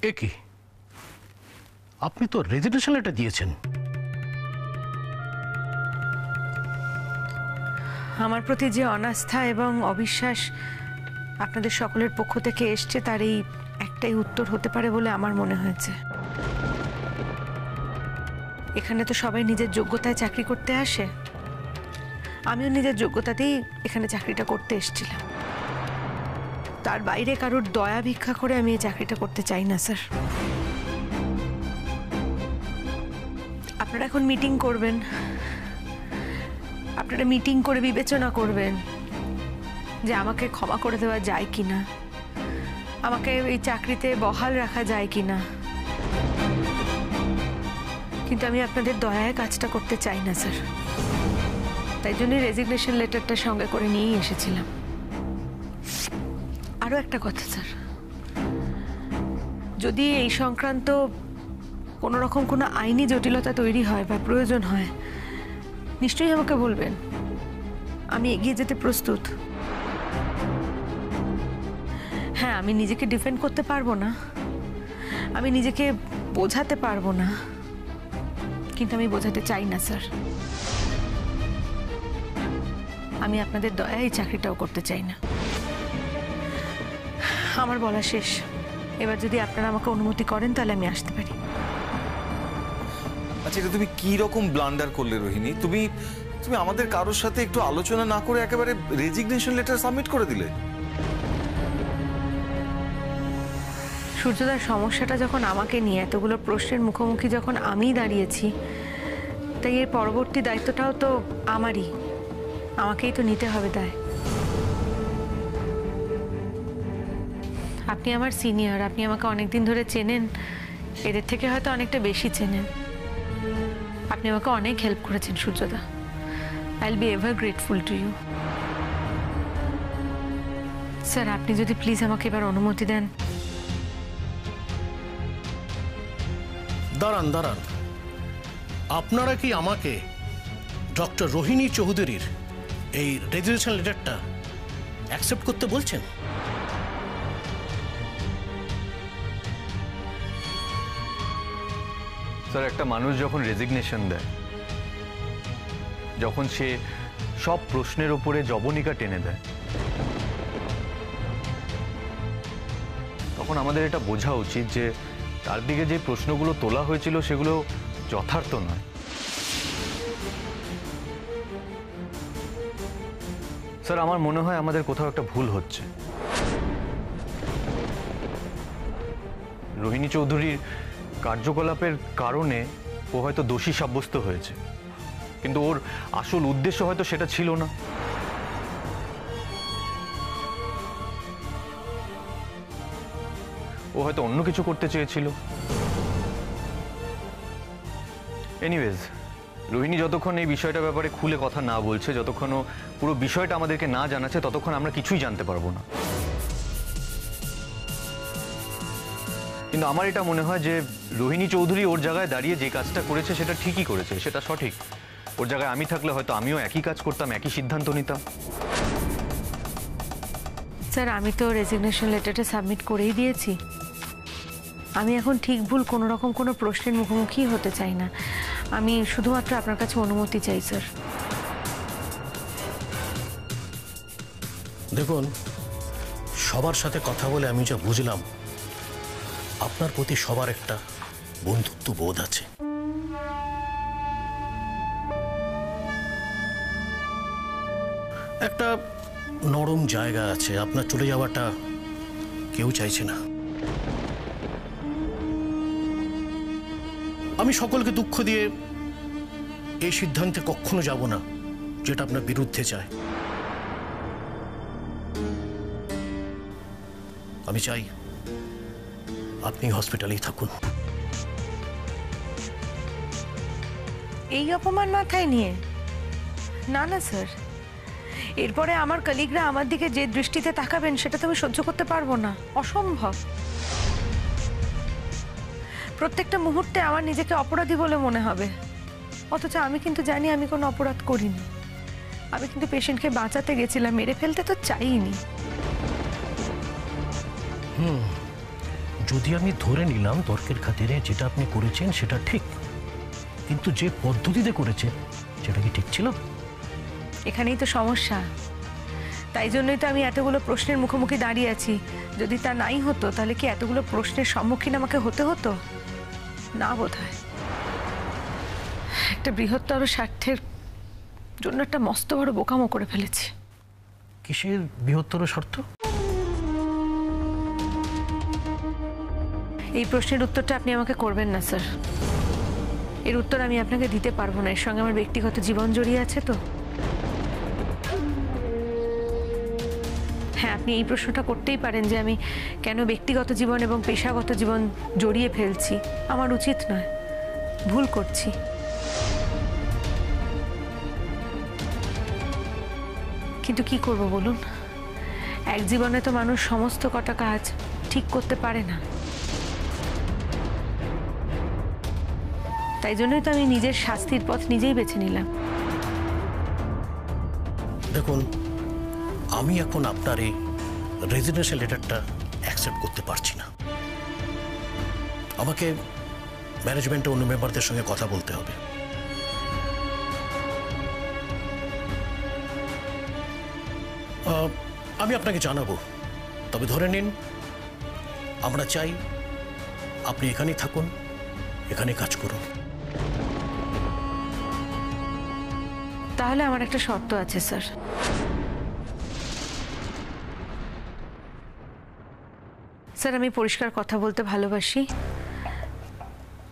এ কি, আপনি তো রেজিগনেশন লেটার দিয়েছেন। আমার প্রতি যে অনাস্থা এবং অবিশ্বাস আপনাদের সকলের পক্ষ থেকে এসছে তার এই একটাই উত্তর হতে পারে বলে আমার মনে হয়েছে। এখানে তো সবাই নিজের যোগ্যতায় চাকরি করতে আসে, আমিও নিজের যোগ্যতাতেই এখানে চাকরিটা করতে এসেছিলাম। তার বাইরে কারোর দয়া ভিক্ষা করে আমি এই চাকরিটা করতে চাই না স্যার। আপনারা এখন মিটিং করবেন, আপনারা মিটিং করে বিবেচনা করবেন যে আমাকে ক্ষমা করে দেওয়া যায় কিনা, আমাকে এই চাকরিতে বহাল রাখা যায় কিনা। কিন্তু আমি আপনাদের দয়ায় কাজটা করতে চাই না স্যার, তাই জন্যই রেজিগনেশন লেটারটা সঙ্গে করে নিয়েই এসেছিলাম। আরও একটা কথা স্যার, যদি এই সংক্রান্ত কোনো রকম কোনো আইনি জটিলতা তৈরি হয় বা প্রয়োজন হয় নিশ্চয়ই আমাকে বলবেন, আমি এগিয়ে যেতে প্রস্তুত। হ্যাঁ, আমি নিজেকে ডিফেন্ড করতে পারবো না, আমি নিজেকে বোঝাতে পারবো না, কিন্তু আমি বোঝাতে চাই না স্যার। আমি আপনাদের দয়ায় এই চাকরিটাও করতে চাই না। আমার বলা শেষ। এবার যদি আপনারা আমাকে অনুমতি করেন তাহলে আমি আসতে পারি। আচ্ছা, এটা তুমি কি রকম ব্লান্ডার করলে রোহিণী? তুমি তুমি আমাদের কারোর সাথে একটু আলোচনা না করে একেবারে রেজিগনেশন লেটার সাবমিট করে দিলে। সূর্যদার সমস্যাটা যখন আমাকে নিয়ে, এতগুলো প্রশ্নের মুখোমুখি যখন আমিই দাঁড়িয়েছি, তাই এর পরবর্তী দায়িত্বটাও তো আমারই, আমাকেই তো নিতে হবে দায়। আপনি আমার সিনিয়র, আপনি আমাকে অনেকদিন ধরে চেনেন, এদের থেকে হয়তো অনেকটা বেশি চেনেন। আপনি আমাকে অনেক হেল্প করেছেন সূর্যদা। I will be ever grateful to you. Sir, আপনি যদি প্লিজ আমাকে এবার অনুমতি দেন। দাঁড়ান দাঁড়ান, আপনারা কি আমাকে ডক্টর রোহিণী চৌধুরীর এই রেজিগনেশন লেটারটা অ্যাকসেপ্ট করতে বলছেন? স্যার, একটা মানুষ যখন রেজিগনেশন দেয়, যখন সে সব প্রশ্নের উপরে জবনিকা টেনে দেয়, তখন আমাদের এটা বোঝা উচিত যে তার দিকে যে প্রশ্নগুলো তোলা হয়েছিল সেগুলো যথার্থ নয়। স্যার, আমার মনে হয় আমাদের কোথাও একটা ভুল হচ্ছে। রোহিণী চৌধুরীর কার্যকলাপের কারণে ও হয়তো দোষী সাব্যস্ত হয়েছে, কিন্তু ওর আসল উদ্দেশ্য হয়তো সেটা ছিল না। ও হয়তো অন্য কিছু করতে চেয়েছিল। এনিওয়েজ, রোহিণী যতক্ষণ এই বিষয়টার ব্যাপারে খুলে কথা না বলছে, যতক্ষণ ও পুরো বিষয়টা আমাদেরকে না জানাচ্ছে, ততক্ষণ আমরা কিছুই জানতে পারবো না। কিন্তু আমার এটা মনে হয় যে রোহিণী চৌধুরী ওর জায়গায় দাঁড়িয়ে যে কাজটা করেছে সেটা ঠিকই করেছে, সেটা সঠিক। ওর জায়গায় আমি থাকলে হয়তো আমিও একই কাজ করতাম, একই সিদ্ধান্ত নিতাম। স্যার, আমি তো রেজিগনেশন লেটারটা সাবমিট করেই দিয়েছি। আমি এখন ঠিক ভুল কোনো রকম কোনো প্রশ্নের মুখোমুখি হতে চাই না। আমি শুধুমাত্র আপনার কাছে অনুমতি চাই স্যার। দেখুন, সবার সাথে কথা বলে আমি যা বুঝলাম, আপনার প্রতি সবার একটা বন্ধুত্ব বোধ আছে। একটা নরম জায়গা আছে, আপনার চলে যাওয়াটা কেউ চাইছে না। আমি সকলকে দুঃখ দিয়ে এই সিদ্ধান্তে কখনো যাব না যেটা আপনার বিরুদ্ধে চায়। আমি চাই আপনি হসপিটালেই থাকুন। এই অপমান মাথায় নিয়ে? না না স্যার, এরপরে আমার কলিগরা আমার দিকে যে দৃষ্টিতে তাকাবেন সেটা তো আমি সহ্য করতে পারবো না, অসম্ভব। প্রত্যেকটা মুহূর্তে আমার নিজেকে অপরাধী বলে মনে হবে, অথচ আমি কিন্তু জানি আমি কোনো অপরাধ করিনি। আমি কিন্তু পেশেন্টকে বাঁচাতে গেছিলাম, মেরে ফেলতে তো চাইনি। যদি আমি ধরে নিলাম তর্কের খাতিরে যেটা আপনি করেছেন সেটা ঠিক, কিন্তু যে পদ্ধতিতে করেছেন সেটা কি ঠিক ছিল? এখানেই তো সমস্যা। তাই জন্যই তো আমি এতগুলো প্রশ্নের মুখোমুখি দাঁড়িয়ে আছি। যদি তা নাই হতো তাহলে কি এতগুলো প্রশ্নের সম্মুখীন আমাকে হতে হতো? না, বোধহয়। একটা বৃহত্তর স্বার্থের জন্য একটা মস্ত বড় বোকামো করে ফেলেছি। কিসের বৃহত্তর স্বার্থ? এই প্রশ্নের উত্তরটা আপনি আমাকে করবেন না স্যার। এর উত্তর আমি আপনাকে দিতে পারবো না। এর সঙ্গে আমার ব্যক্তিগত জীবন জড়িয়ে আছে তো। হ্যাঁ, আপনি এই প্রশ্নটা করতেই পারেন যে আমি কেন ব্যক্তিগত জীবন এবং পেশাগত জীবন জড়িয়ে ফেলছি। আমার উচিত নয়, ভুল করছি। কিন্তু কি করব বলুন, এক জীবনে তো মানুষ সমস্ত কটা কাজ ঠিক করতে পারে না। তাই জন্যই তো আমি নিজের শাস্তির পথ নিজেই বেছে নিলাম। দেখুন, আমি এখন আপনার এই রেজিগনেশন লেটারটা অ্যাকসেপ্ট করতে পারছি না। আমাকে ম্যানেজমেন্টের অন্য মেম্বারদের সঙ্গে কথা বলতে হবে। আমি আপনাকে জানাবো, তবে ধরে নিন আমরা চাই আপনি এখানেই থাকুন, এখানে কাজ করুন। তাহলে আমার একটা শর্ত আছে স্যার। স্যার, আমি পরিষ্কার কথা বলতে ভালোবাসি।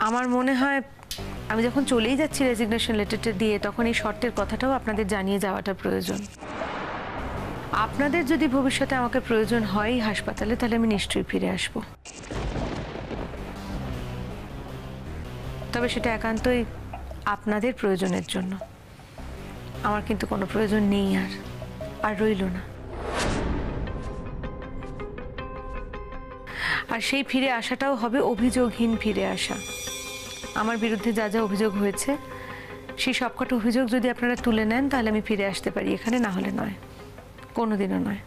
আমার মনে হয় আমি যখন চলেই যাচ্ছি রেজিগনেশন লেটারটা দিয়ে, তখন এই শর্তের কথাটাও আপনাদের জানিয়ে যাওয়াটা প্রয়োজন। আপনাদের যদি ভবিষ্যতে আমাকে প্রয়োজন হয় হাসপাতালে, তাহলে আমি নিশ্চয়ই ফিরে আসব। তবে সেটা একান্তই আপনাদের প্রয়োজনের জন্য। আমার কিন্তু কোনো প্রয়োজন নেই আর রইল না। আর সেই ফিরে আসাটাও হবে অভিযোগহীন ফিরে আসা। আমার বিরুদ্ধে যা যা অভিযোগ হয়েছে সেই সবকটা অভিযোগ যদি আপনারা তুলে নেন, তাহলে আমি ফিরে আসতে পারি এখানে, না হলে নয়, কোনোদিনও নয়।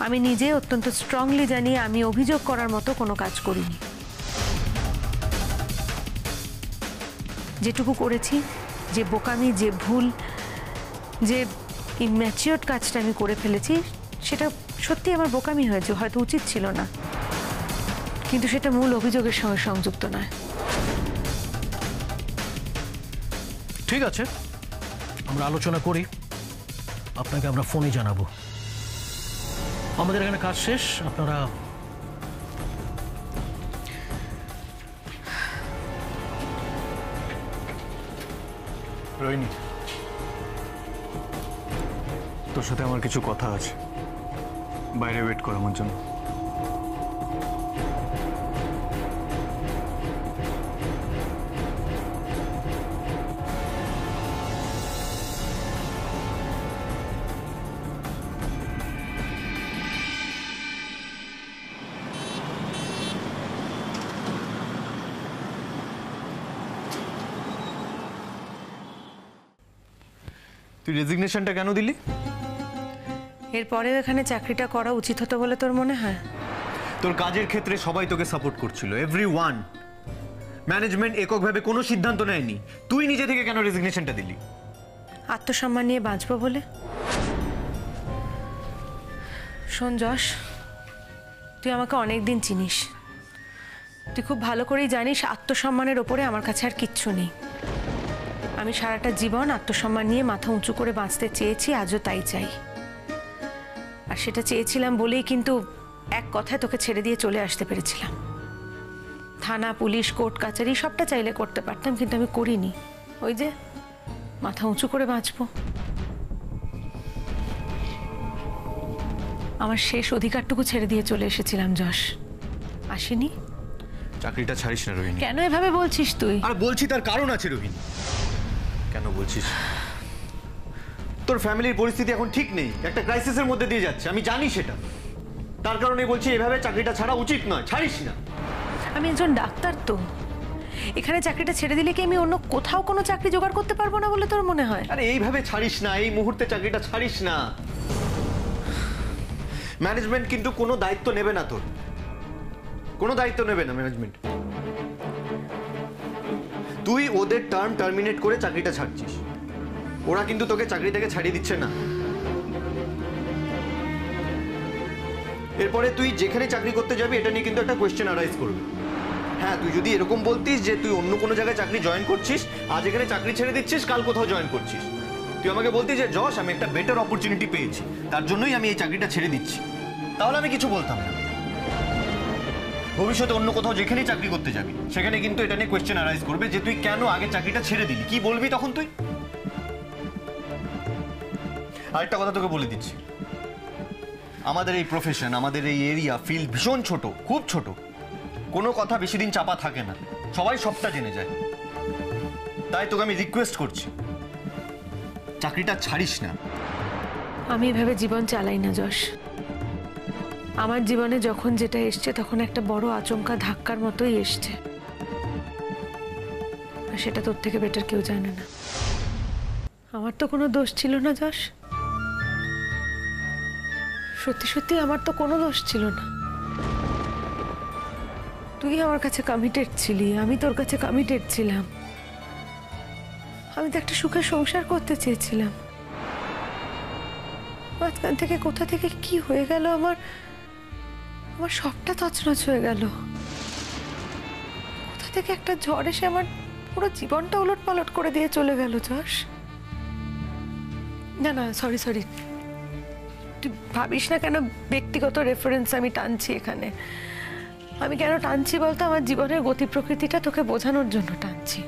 আমি নিজে অত্যন্ত স্ট্রংলি জানি আমি অভিযোগ করার মতো কোনো কাজ করিনি। যেটুকু করেছি, যে বোকামি, যে ভুল, যে ইম্যাচিওর কাজটা আমি করে ফেলেছি, সেটা সত্যি আমার বোকামি হয়েছে, হয়তো উচিত ছিল না, কিন্তু সেটা মূল অভিযোগের সঙ্গে সংযুক্ত নয়। ঠিক আছে, আমরা আলোচনা করি, আপনাকে আমরা ফোনে জানাবো। আমাদের এখানে কাজ শেষ, আপনারা রোহিণী, তোর সাথে আমার কিছু কথা আছে, বাইরে ওয়েট কর আমার জন্য। তুই রেজিগনেশনটা কেন দিলি? এরপরেও এখানে চাকরিটা করা উচিত হতো বলে তোর মনে হয়? তোর কাজের ক্ষেত্রে সবাই তোকে সাপোর্ট করছিল, এভরিওয়ান। ম্যানেজমেন্ট এককভাবে কোনো সিদ্ধান্ত নেয়নি, তুই নিজে থেকে কেন রেজিগনেশনটা দিলি? আত্মসম্মান নিয়ে বাঁচবো বলে। শোন যশ, তুই আমাকে অনেক দিন চিনিস, তুই খুব ভালো করেই জানিস আত্মসম্মানের ওপরে আমার কাছে আর কিচ্ছু নেই। আমি সারাটা জীবন আত্মসম্মান নিয়ে মাথা উঁচু করে বাঁচতে চেয়েছি, আজও তাই চাই। আর সেটা চেয়েছিলাম বলেই কিন্তু এক কথায় তোকে ছেড়ে দিয়ে চলে আসতে পেরেছিলাম। থানা, পুলিশ, কোর্ট কাচারি সবটা চাইলে করতে পারতাম, কিন্তু আমি করিনি। ওই যে মাথা উঁচু করে বাঁচবো, আমার শেষ অধিকারটুকু ছেড়ে দিয়ে চলে এসেছিলাম যশ। আসিনি? চাকরিটা ছাড়িস না রোহিণী। কেন এভাবে বলছিস তুই? আর বলছি তার কারণ আছে রোহিণী। কেন বলছিস? তোর ফ্যামিলির পরিস্থিতি এখন ঠিক নেই, একটা ক্রাইসিসের মধ্যে দিয়ে যাচ্ছে, আমি জানি সেটা। তার কারণে বলছি এভাবে চাকরিটা ছাড়া উচিত নয়, ছাড়িস না। আমি একজন ডাক্তার, তো এখানে চাকরিটা ছেড়ে দিলে কি আমি অন্য কোথাও কোনো চাকরি জোগাড় করতে পারবো না বলে তোর মনে হয়? আরে এইভাবে ছাড়িস না, এই মুহূর্তে চাকরিটা ছাড়িস না। ম্যানেজমেন্ট কিন্তু কোনো দায়িত্ব নেবে না তোর, কোনো দায়িত্ব নেবে না ম্যানেজমেন্ট। তুই ওদের টার্ম টার্মিনেট করে চাকরিটা ছাড়ছিস, ওরা কিন্তু তোকে চাকরি থেকে ছাড়িয়ে দিচ্ছে না। এরপরে তুই যেখানে চাকরি করতে যাবি এটা নিয়ে কিন্তু একটা কোয়েশ্চেন অ্যারাইজ করবে। হ্যাঁ, তুই যদি এরকম বলতিস যে তুই অন্য কোনো জায়গায় চাকরি জয়েন করছিস, আজ এখানে চাকরি ছেড়ে দিচ্ছিস, কাল কোথাও জয়েন করছিস, তুই আমাকে বলতিস যে যশ আমি একটা বেটার অপরচুনিটি পেয়েছি, তার জন্যই আমি এই চাকরিটা ছেড়ে দিচ্ছি, তাহলে আমি কিছু বলতাম না। ভবিষ্যতে অন্য কোথাও যেখানেই চাকরি করতে যাবি সেখানে কিন্তু এটা নিয়ে কোয়েশ্চেন অ্যারাইজ করবে যে তুই কেন আগে চাকরিটা ছেড়ে দিলি, কি বলবি তখন তুই? আরেকটা কথা তোকে বলে দিচ্ছি, আমাদের এই প্রফেশন, আমাদের এই এরিয়া ফিল্ড ভীষণ ছোট, খুব ছোট, কোনো কথা বেশি দিন চাপা থাকে না, সবাই সবটা জেনে যায়। তাই তোকে আমি রিকোয়েস্ট করছি, চাকরিটা ছাড়িস না। আমি এভাবে জীবন চালাই না যশ। আমার জীবনে যখন যেটা এসছে তখন একটা বড় আচমকা ধাক্কার মতোই এসছে, আর সেটা তোর থেকে বেটার কেউ জানে না। আমার তো কোনো দোষ ছিল না যশ, সত্যি সত্যি আমার তো কোনো দোষ ছিল না। তুই আমার কাছে কমিটেড ছিলি, আমি তোর কাছে কমিটেড ছিলাম। আমি তো একটা সুখে সংসার করতে চেয়েছিলাম। মাঝখান থেকে কোথা থেকে কি হয়ে গেল, আমার সবটা তছনছ হয়ে গেল। কোথা থেকে একটা ঝড় এসে আমার পুরো জীবনটা উলট পালট করে দিয়ে চলে গেল যশ। না না, সরি সরি, তুই ভাবিস না কেন ব্যক্তিগত রেফারেন্স আমি টানছি এখানে। আমি কেন টানছি বলতো, আমার জীবনের গতি প্রকৃতিটা তোকে বোঝানোর জন্য টানছি,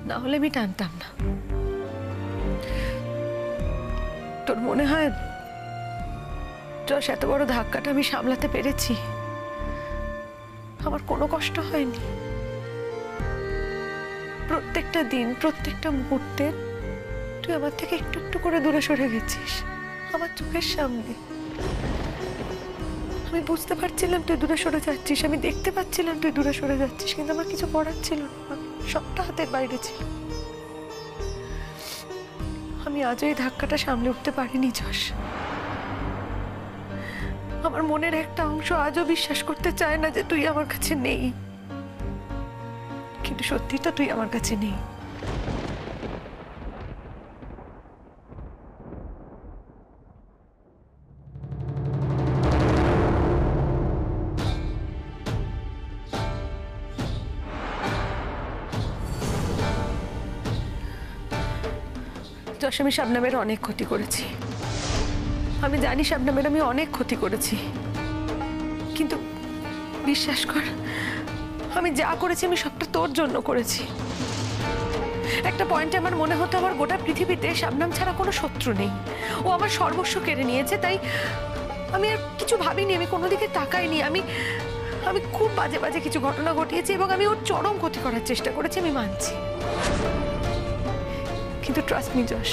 না হলে আমি টানতাম না। তোর মনে হয় যশ এত বড় ধাক্কাটা আমি সামলাতে পেরেছি? আমার কোনো কষ্ট হয়নি। প্রত্যেকটা দিন, প্রত্যেকটা মুহূর্তে তুই আমার থেকে একটু একটু করে দূরে সরে গেছিস আমার চোখের সামনে। আমি বুঝতে পারছিলাম তুই দূরে সরে যাচ্ছিস, আমি দেখতে পাচ্ছিলাম তুই দূরে সরে যাচ্ছিস, কিন্তু আমার কিছু করার ছিল না, সবটা হাতের বাইরে ছিল। আমি আজও এই ধাক্কাটা সামলে উঠতে পারিনি যশ। আমার মনের একটা অংশ আজও বিশ্বাস করতে চায় না যে তুই আমার কাছে নেই, কিন্তু সত্যি তো তুই আমার কাছে নেই। যশ, আমি শাবনামের অনেক ক্ষতি করেছি, আমি জানি শাবনামের আমি অনেক ক্ষতি করেছি, কিন্তু বিশ্বাস কর আমি যা করেছি আমি সবটা তোর জন্য করেছি। একটা পয়েন্টে আমার মনে হতো আমার গোটা পৃথিবীতে শাবনাম ছাড়া কোনো শত্রু নেই, ও আমার সর্বস্ব কেড়ে নিয়েছে, তাই আমি আর কিছু ভাবিনি, আমি কোনো দিকে তাকাইনি। আমি খুব বাজে বাজে কিছু ঘটনা ঘটিয়েছি এবং আমি ওর চরম ক্ষতি করার চেষ্টা করেছি, আমি মানছি। কিন্তু ট্রাস্ট মি যশ,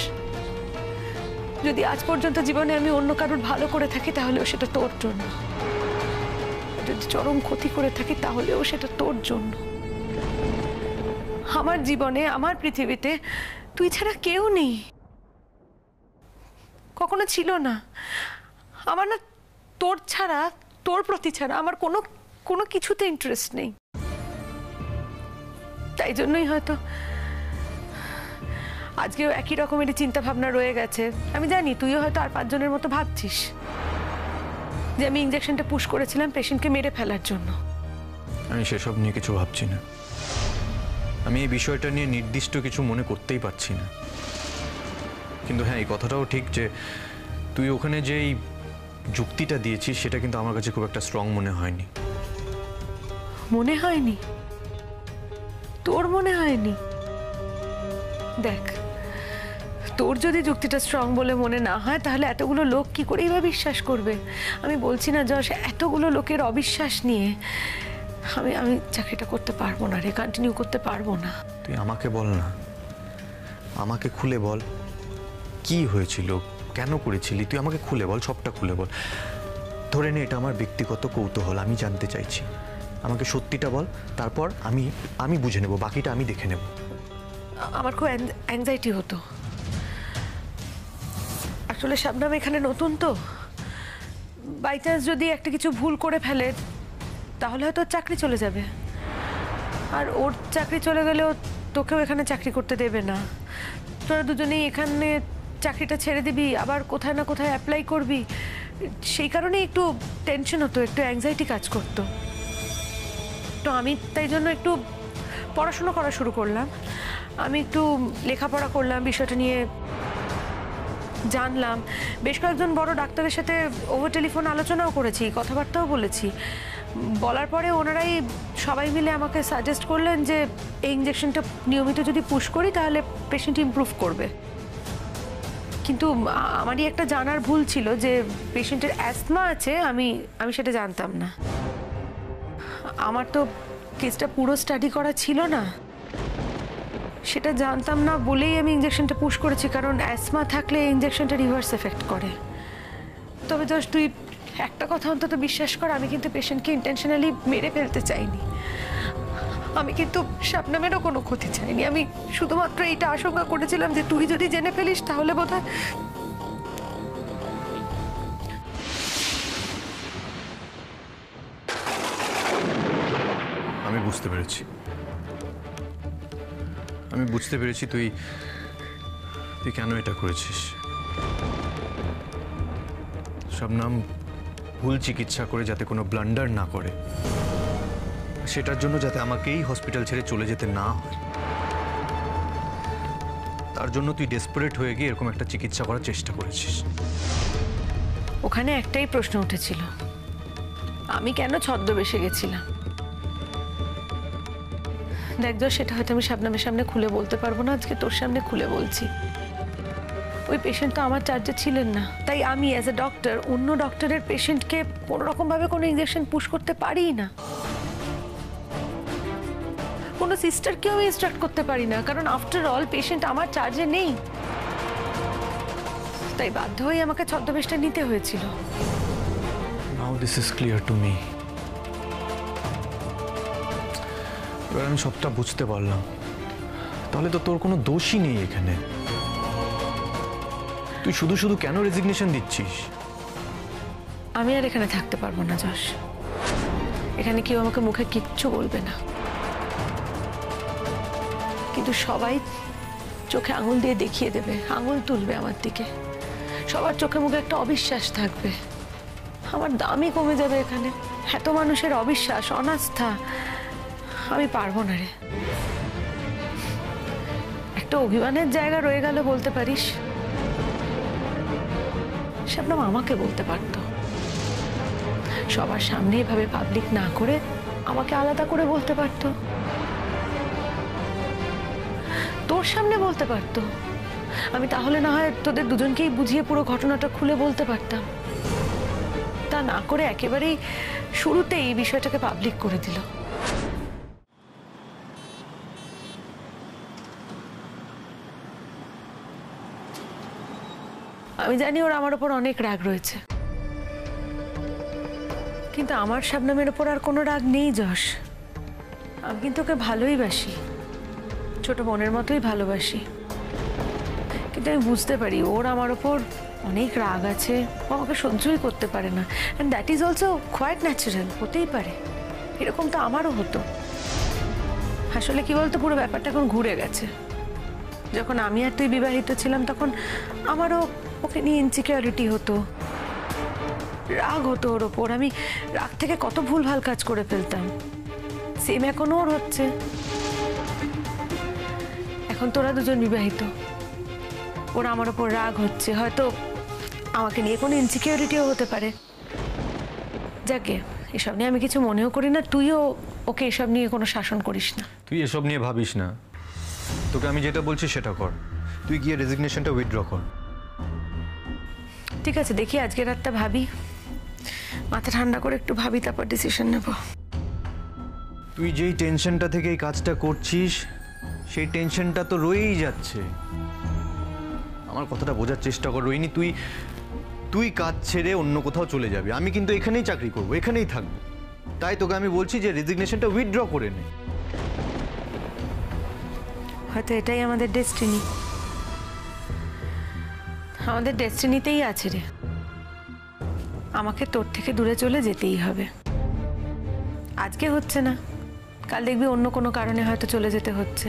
যদি আজ পর্যন্ত জীবনে আমি অন্য কারোর ভালো করে থাকি তাহলেও সেটা তোর জন্য, যদি চরম ক্ষতি করে থাকি তাহলেও সেটা তোর জন্য। আমার জীবনে, আমার পৃথিবীতে তুই ছাড়া কেউ নেই, কখনো ছিল না। আমার না তোর ছাড়া, তোর প্রতি ছাড়া আমার কোনো কিছুতে ইন্টারেস্ট নেই। তাই জন্যই হয়তো আজকেও একই রকমেরই চিন্তা ভাবনা রয়ে গেছে। আমি জানি তুইও হয়তো আর 5 জনের মতো ভাবছিস যে আমি ইনজেকশনটা পুশ করেছিলাম পেশেন্টকে মেরে ফেলার জন্য। আমি সেসব নিয়ে কিছু ভাবছি না, আমি এই বিষয়টা নিয়ে নির্দিষ্ট কিছু মনে করতেই পারছি না। কিন্তু হ্যাঁ, এই কথাটাও ঠিক যে তুই ওখানে যেই যুক্তিটা দিয়েছিস সেটা কিন্তু আমার কাছে খুব একটা স্ট্রং মনে হয়নি। মনে হয়নি? তোর মনে হয়নি? দেখ, তোর যদি যুক্তিটা স্ট্রং বলে মনে না হয় তাহলে এতগুলো লোক কি করে এইভাবে বিশ্বাস করবে? আমি বলছি না যশ, এতগুলো লোকের অবিশ্বাস নিয়ে আমি চাকরিটা করতে পারবো না রে, কন্টিনিউ করতে পারবো না। তুই আমাকে বল না, আমাকে খুলে বল কি হয়েছিল, কেন করেছিলি, তুই আমাকে খুলে বল, সবটা খুলে বল। ধরে নে এটা আমার ব্যক্তিগত কৌতূহল, আমি জানতে চাইছি, আমাকে সত্যিটা বল, তারপর আমি বুঝে নেব, বাকিটা আমি দেখে নেব। আমার খুব অ্যাংজাইটি হতো আসলে। শাবনাম এখানে নতুন তো, বাই চান্স যদি একটা কিছু ভুল করে ফেলে তাহলে হয়তো ওর চাকরি চলে যাবে, আর ওর চাকরি চলে গেলেও তোকেও এখানে চাকরি করতে দেবে না। তোরা দুজনেই এখানে চাকরিটা ছেড়ে দিবি, আবার কোথায় না কোথায় অ্যাপ্লাই করবি, সেই কারণে একটু টেনশন হতো, একটু অ্যাংজাইটি কাজ করতো। তো আমি তাই জন্য একটু পড়াশোনা করা শুরু করলাম, আমি একটু লেখাপড়া করলাম, বিষয়টা নিয়ে জানলাম, বেশ কয়েকজন বড় ডাক্তারের সাথে ওভার টেলিফোন আলোচনাও করেছি, কথাবার্তাও বলেছি। বলার পরে ওনারাই সবাই মিলে আমাকে সাজেস্ট করলেন যে এই ইঞ্জেকশনটা নিয়মিত যদি পুশ করি তাহলে পেশেন্ট ইমপ্রুভ করবে। কিন্তু আমারই একটা জানার ভুল ছিল যে পেশেন্টের অ্যাসমা আছে, আমি সেটা জানতাম না। আমার তো কেসটা পুরো স্টাডি করা ছিল না, সেটা জানতাম না বলেই আমি ইঞ্জেকশনটা পুশ করেছি, কারণ অ্যাসমা থাকলে ইঞ্জেকশনটা রিভার্স এফেক্ট করে। তবে জাস্ট তুই একটা কথা অন্তত বিশ্বাস কর, আমি কিন্তু পেশেন্টকে ইন্টেনশনালি মেরে ফেলতে চাইনি, আমি কিন্তু শাবনামেরও কোনো ক্ষতি চাইনি। আমি শুধুমাত্র এইটা আশঙ্কা করেছিলাম যে তুই যদি জেনে ফেলিস তাহলে বোধহয় আমি বুঝতে পেরেছি তুই কেন এটা করেছিস। শবনম ভুল চিকিৎসা করে যাতে কোনো ব্লান্ডার না করে, সেটার জন্য যাতে আমাকেই হসপিটাল ছেড়ে চলে যেতে না হয়, তার জন্য তুই ডেসপারেট হয়ে গিয়ে এরকম একটা চিকিৎসা করার চেষ্টা করেছিস। ওখানে একটাই প্রশ্ন উঠেছিল, আমি কেন ছদ্মবেশে গেছিলাম। দেখ যশ, সেটা হয়তো আমি শাবনামের সামনে খুলে বলতে পারবো না, আজকে তোর সামনে খুলে বলছি। ওই পেশেন্ট তো আমার চার্জে ছিলেন না, তাই আমি অ্যাজ এ ডক্টর অন্য ডক্টরের পেশেন্টকে কোনো রকমভাবে কোনো ইঞ্জেকশন পুশ করতে পারি না, কোনো সিস্টারকেও ইনস্ট্রাক্ট করতে পারি না, কারণ আফটার অল পেশেন্ট আমার চার্জে নেই। তাই বাধ্য হয়ে আমাকে ছদ্মবেশটা নিতে হয়েছিল। Now this is clear to me. এবার আমি সবটা বুঝতে পারলাম, তাহলে তো তোর কোনো দোষই নেই এখানে। তুই শুধু শুধু কেন রেজিগনেশন দিচ্ছিস? আমি আর এখানে থাকতে পারবো না যশ, এখানে কেউ আমাকে মুখে কিচ্ছু বলবে না, কিন্তু সবাই চোখে আঙুল দিয়ে দেখিয়ে দেবে, আঙুল তুলবে আমার দিকে, সবার চোখে মুখে একটা অবিশ্বাস থাকবে, আমার দামই কমে যাবে এখানে। এত মানুষের অবিশ্বাস, অনাস্থা, আমি পারবো না রে। একটা অভিমানের জায়গা রয়ে গেল বলতে পারিস। শাবনম আমাকে বলতে পারতো, সবার সামনে এভাবে পাবলিক না করে আমাকে আলাদা করে বলতে পারতো, তোর সামনে বলতে পারতো, আমি তাহলে না হয় তোদের দুজনকেই বুঝিয়ে পুরো ঘটনাটা খুলে বলতে পারতাম। তা না করে একেবারেই শুরুতেই এই বিষয়টাকে পাবলিক করে দিল। আমি জানি ওর আমার ওপর অনেক রাগ রয়েছে, কিন্তু আমার শাবনমের ওপর আর কোনো রাগ নেই যশ। আমি কিন্তু ওকে ভালোই বাসি, ছোট বোনের মতোই ভালোবাসি, কিন্তু আমি বুঝতে পারি ওর আমার ওপর অনেক রাগ আছে, ও আমাকে সহ্যই করতে পারে না। And that is also quite natural, হতেই পারে, এরকম তো আমারও হতো। আসলে কি বলতো, পুরো ব্যাপারটা এখন ঘুরে গেছে। যখন আমি আর তুই বিবাহিত ছিলাম তখন আমারও ওকে নিয়ে ইনসিকিউরিটি হতো, রাগ হতো ওর ওপর, আমি রাগ থেকে কত ভুলভাল কাজ করে ফেলতাম। সেম এখনো ওর হচ্ছে। এখন তোরা দুজন বিবাহিত, ওরা আমার ওপর রাগ হচ্ছে, হয়তো আমাকে নিয়ে কোনো ইনসিকিউরিটিও হতে পারে। যাকে এসব নিয়ে আমি কিছু মনেও করি না, তুইও ওকে এসব নিয়ে কোনো শাসন করিস না। তুই এসব নিয়ে ভাবিস না, তোকে আমি যেটা বলছি সেটা কর। তুই গিয়ে রেজিগনেশনটা উইথড্র কর। ঠিক আছে, দেখি আজকে রাতটা ভাবি, মাথা ঠান্ডা করে একটু ভাবি, তারপর ডিসিশন নেব। তুই যেই টেনশনটা থেকে এই কাজটা করছিস সেই টেনশনটা তো রয়েই যাচ্ছে। আমার কথাটা বোঝার চেষ্টা কর রোহিণী, তুই কাজ ছেড়ে অন্য কোথাও চলে যাবি, আমি কিন্তু এখানেই চাকরি করবো, এখানেই থাকবো। তাই তোকে আমি বলছি যে রেজিগনেশনটা উইথড্র করে নে। হয়তো এটাই আমাদের ডেস্টিনি, আমাদের ডেস্টিনিতেই আছে রে। আমাকে তোর থেকে দূরে চলে যেতেই হবে। আজকে হচ্ছে না, কাল দেখবি অন্য কোনো কারণে হয়তো চলে যেতে হচ্ছে।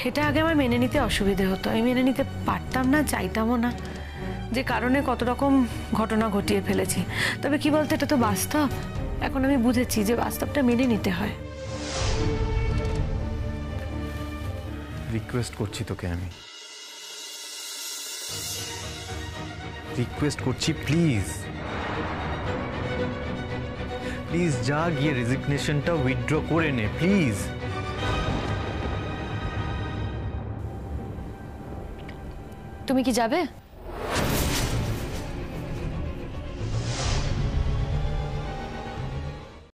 এটা আগে আমার মেনে নিতে অসুবিধে হতো, আমি মেনে নিতে পারতাম না, চাইতামও না, যে কারণে কত রকম ঘটনা ঘটিয়ে ফেলেছি। তবে কি বলতো, এটা তো বাস্তব। এখন আমি বুঝেছি যে বাস্তবটা মেনে নিতে হয়। রিকোয়েস্ট করছি তোকে, আমি রিকোয়েস্ট করছি, প্লিজ প্লিজ যা গিয়ে রেজিগনেশনটা উইথড্র করে নে, প্লিজ। তুমি কি যাবে?